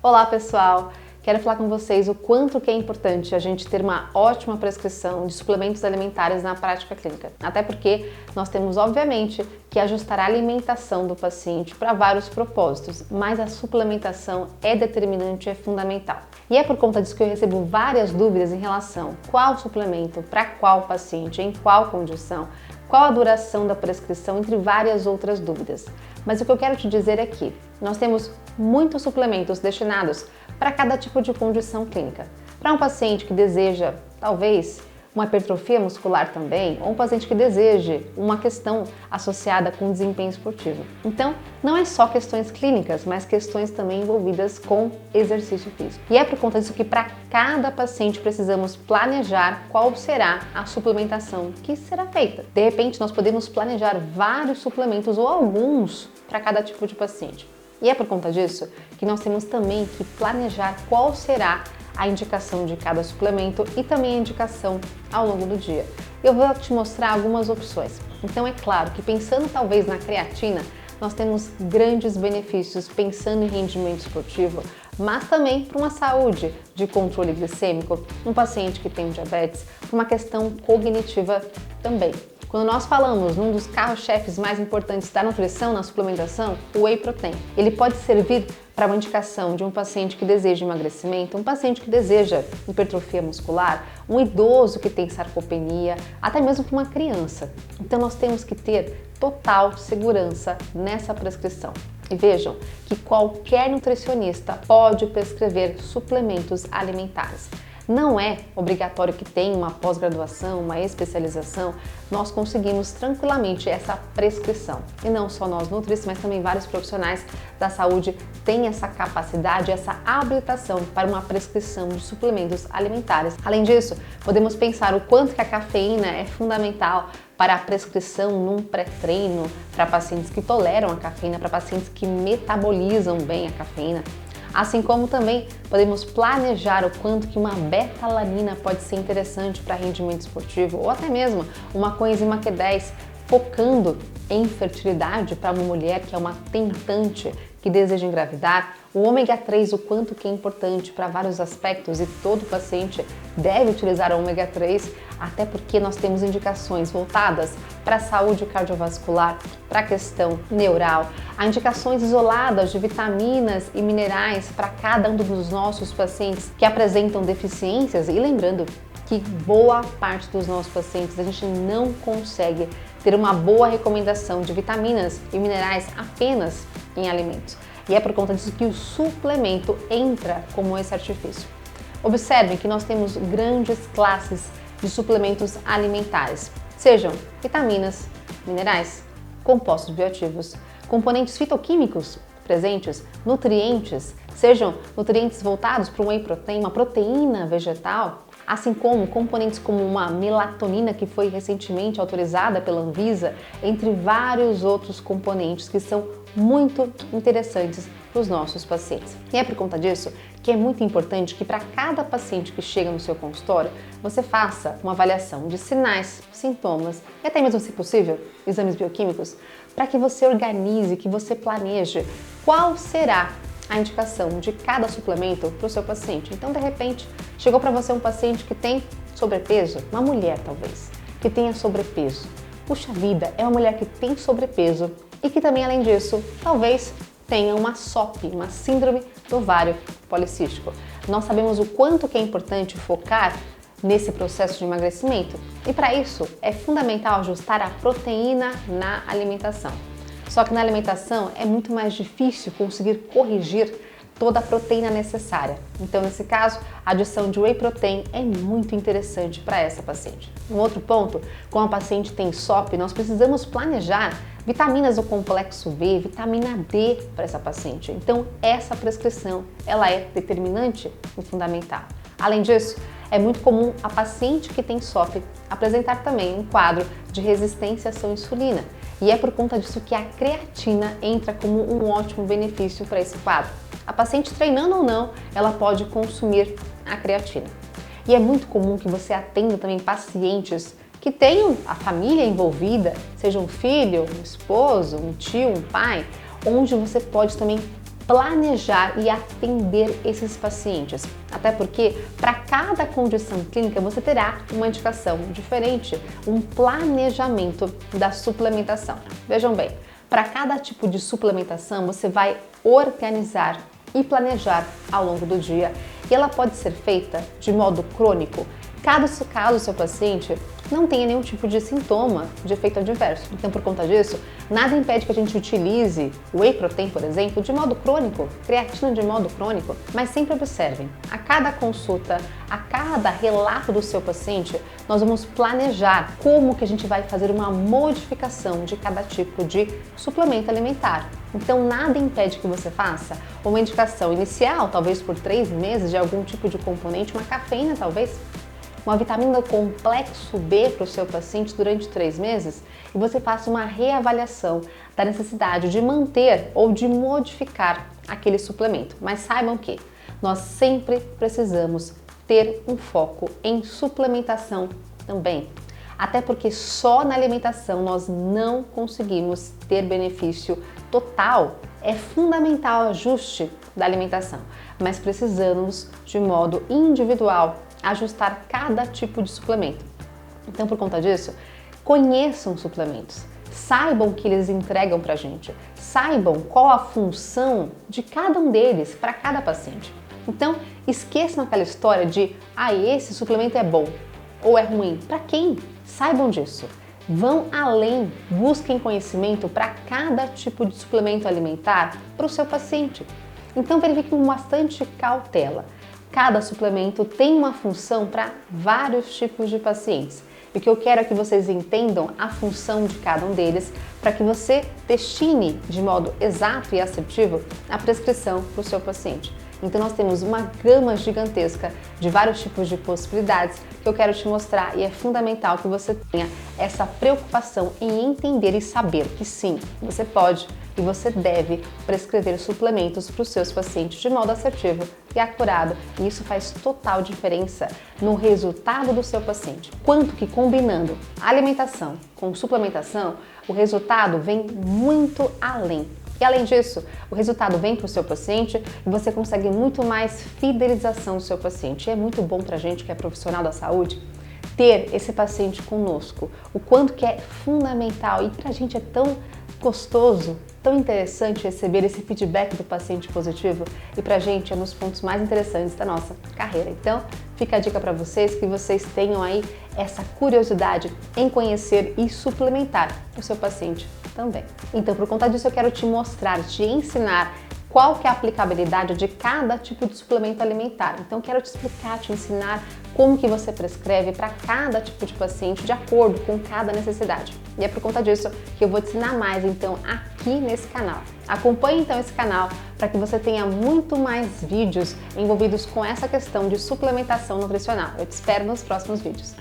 Olá pessoal, quero falar com vocês o quanto que é importante a gente ter uma ótima prescrição de suplementos alimentares na prática clínica. Até porque nós temos obviamente que ajustar a alimentação do paciente para vários propósitos, mas a suplementação é determinante e é fundamental. E é por conta disso que eu recebo várias dúvidas em relação a qual suplemento, para qual paciente, em qual condição, qual a duração da prescrição, entre várias outras dúvidas. Mas o que eu quero te dizer é que nós temos muitos suplementos destinados para cada tipo de condição clínica. Para um paciente que deseja, talvez, uma hipertrofia muscular também, ou um paciente que deseje uma questão associada com desempenho esportivo. Então, não é só questões clínicas, mas questões também envolvidas com exercício físico. E é por conta disso que para cada paciente precisamos planejar qual será a suplementação que será feita. De repente, nós podemos planejar vários suplementos ou alguns para cada tipo de paciente. E é por conta disso que nós temos também que planejar qual será a indicação de cada suplemento e também a indicação ao longo do dia. Eu vou te mostrar algumas opções. Então é claro que pensando talvez na creatina, nós temos grandes benefícios pensando em rendimento esportivo, mas também para uma saúde de controle glicêmico, um paciente que tem diabetes, uma questão cognitiva também. Quando nós falamos num dos carros-chefes mais importantes da nutrição na suplementação, o Whey Protein, ele pode servir para uma indicação de um paciente que deseja emagrecimento, um paciente que deseja hipertrofia muscular, um idoso que tem sarcopenia, até mesmo para uma criança. Então nós temos que ter total segurança nessa prescrição. E vejam que qualquer nutricionista pode prescrever suplementos alimentares. Não é obrigatório que tenha uma pós-graduação, uma especialização, nós conseguimos tranquilamente essa prescrição. E não só nós nutristas, mas também vários profissionais da saúde têm essa capacidade, essa habilitação para uma prescrição de suplementos alimentares. Além disso, podemos pensar o quanto que a cafeína é fundamental para a prescrição num pré-treino, para pacientes que toleram a cafeína, para pacientes que metabolizam bem a cafeína. Assim como também podemos planejar o quanto que uma beta-alanina pode ser interessante para rendimento esportivo ou até mesmo uma coenzima Q10 focando em fertilidade para uma mulher que é uma tentante que deseja engravidar, o ômega 3, o quanto que é importante para vários aspectos e todo paciente deve utilizar o ômega 3, até porque nós temos indicações voltadas para a saúde cardiovascular, para a questão neural, há indicações isoladas de vitaminas e minerais para cada um dos nossos pacientes que apresentam deficiências, e lembrando que boa parte dos nossos pacientes a gente não consegue ter uma boa recomendação de vitaminas e minerais apenas em alimentos. E é por conta disso que o suplemento entra como esse artifício. Observem que nós temos grandes classes de suplementos alimentares, sejam vitaminas, minerais, compostos bioativos, componentes fitoquímicos presentes, nutrientes, sejam nutrientes voltados para um whey protein, uma proteína vegetal, assim como componentes como uma melatonina que foi recentemente autorizada pela Anvisa, entre vários outros componentes que são muito interessantes para os nossos pacientes. E é por conta disso que é muito importante que para cada paciente que chega no seu consultório, você faça uma avaliação de sinais, sintomas e até mesmo, se possível, exames bioquímicos, para que você organize, que você planeje qual será a indicação de cada suplemento para o seu paciente. Então, de repente, chegou para você um paciente que tem sobrepeso, uma mulher talvez, que tenha sobrepeso. Puxa vida, é uma mulher que tem sobrepeso e que também, além disso, talvez tenha uma SOP, uma síndrome do ovário policístico. Nós sabemos o quanto que é importante focar nesse processo de emagrecimento e para isso é fundamental ajustar a proteína na alimentação. Só que na alimentação é muito mais difícil conseguir corrigir toda a proteína necessária. Então, nesse caso, a adição de whey protein é muito interessante para essa paciente. Um outro ponto, quando a paciente tem SOP, nós precisamos planejar vitaminas do complexo B, vitamina D para essa paciente. Então, essa prescrição, ela é determinante e fundamental. Além disso, é muito comum a paciente que tem SOP apresentar também um quadro de resistência à ação insulina. E é por conta disso que a creatina entra como um ótimo benefício para esse quadro. A paciente treinando ou não, ela pode consumir a creatina. E é muito comum que você atenda também pacientes que tenham a família envolvida, seja um filho, um esposo, um tio, um pai, onde você pode também planejar e atender esses pacientes. Até porque, para cada condição clínica, você terá uma indicação diferente, um planejamento da suplementação. Vejam bem, para cada tipo de suplementação, você vai organizar e planejar ao longo do dia. E ela pode ser feita de modo crônico, caso o seu paciente não tenha nenhum tipo de sintoma de efeito adverso. Então, por conta disso, nada impede que a gente utilize o whey protein, por exemplo, de modo crônico, creatina de modo crônico, mas sempre observem, a cada consulta, a cada relato do seu paciente, nós vamos planejar como que a gente vai fazer uma modificação de cada tipo de suplemento alimentar. Então, nada impede que você faça uma indicação inicial, talvez por 3 meses, de algum tipo de componente, uma cafeína talvez, uma vitamina complexo B para o seu paciente durante 3 meses e você faça uma reavaliação da necessidade de manter ou de modificar aquele suplemento. Mas saibam que nós sempre precisamos ter um foco em suplementação também. Até porque só na alimentação nós não conseguimos ter benefício total. É fundamental o ajuste da alimentação, mas precisamos de modo individual ajustar cada tipo de suplemento. Então, por conta disso, conheçam suplementos, saibam o que eles entregam para a gente, saibam qual a função de cada um deles para cada paciente. Então, esqueçam aquela história de esse suplemento é bom ou é ruim. Para quem? Saibam disso. Vão além, busquem conhecimento para cada tipo de suplemento alimentar para o seu paciente. Então, verifiquem com bastante cautela. Cada suplemento tem uma função para vários tipos de pacientes. E o que eu quero é que vocês entendam a função de cada um deles para que você destine de modo exato e assertivo a prescrição para o seu paciente. Então nós temos uma gama gigantesca de vários tipos de possibilidades que eu quero te mostrar e é fundamental que você tenha essa preocupação em entender e saber que sim, você pode e você deve prescrever suplementos para os seus pacientes de modo assertivo e acurado, e isso faz total diferença no resultado do seu paciente. Quanto que combinando alimentação com suplementação, o resultado vem muito além. E além disso, o resultado vem para o seu paciente e você consegue muito mais fidelização do seu paciente. E é muito bom para a gente que é profissional da saúde ter esse paciente conosco. O quanto que é fundamental e para a gente é tão gostoso, tão interessante receber esse feedback do paciente positivo e pra gente é um dos pontos mais interessantes da nossa carreira. Então, fica a dica para vocês que vocês tenham aí essa curiosidade em conhecer e suplementar o seu paciente também. Então, por conta disso, eu quero te mostrar, te ensinar qual que é a aplicabilidade de cada tipo de suplemento alimentar. Então, quero te explicar, te ensinar como que você prescreve para cada tipo de paciente de acordo com cada necessidade. E é por conta disso que eu vou te ensinar mais, então, aqui nesse canal. Acompanhe, então, esse canal para que você tenha muito mais vídeos envolvidos com essa questão de suplementação nutricional. Eu te espero nos próximos vídeos.